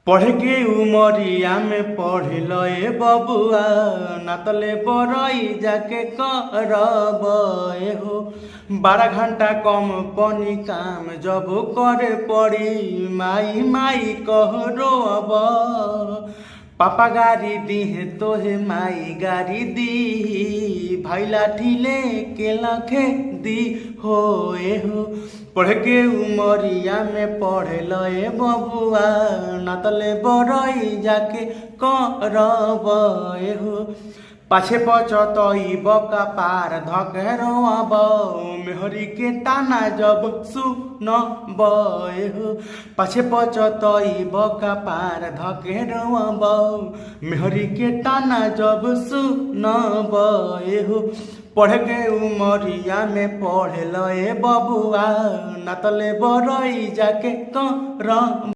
पढ़े के उमरिया में पढ़ लए बबुआ नातले बरई जाके करब हो 12 घंटा कम पनी काम जब करे पड़ी माई माई कह रोब पापा गाड़ी दीहे तोहे माई गाड़ी दी भाई लाठी ले के लखे दी होए हो पढ़ के उमरिया में पढ़ लए बबुआ नातले बरई जाके करब हो पाछे पचतई बका पार धके रोब मेहरी के ताना जब सुनब हो पाछे पचतई बका पार धके रोब मेहरी के ताना जब सुनब हो पढ़ के उमरिया में पढ़ लए बबुआ नातले बरई जाके करब।